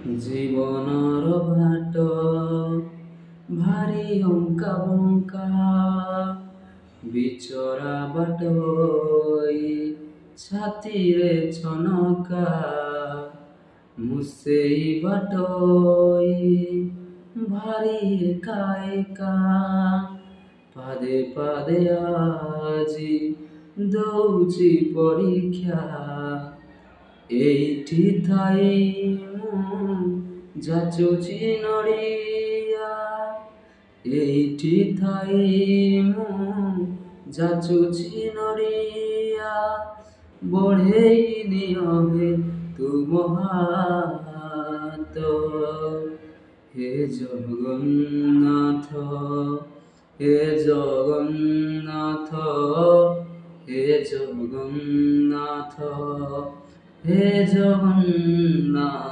জীবনৰ বাট ভাৰী অংকা বংকা বিচৰা বাটই ছাতিৰে ছনকা মুছেই বাটই ভাৰী একা একা পাদে পাদে আজি দৌছি পରୀକ୍ଷା ଏଇଠି ଥାଇ ମୁଁ ଯାଚୁଛି ନଡ଼ିଆ ଏଇଠି ଥାଇ ମୁଁ ଯାଚୁଛି ନଡ଼ିଆ ବଢ଼େଇ ନିଅ ହେ ତୁମ ହାତ ହେ ଜଗନ୍ନାଥ ହେ ଜଗନ୍ନାଥ ହେ ଜଗନ୍ନାଥ হে জগন্নাথ।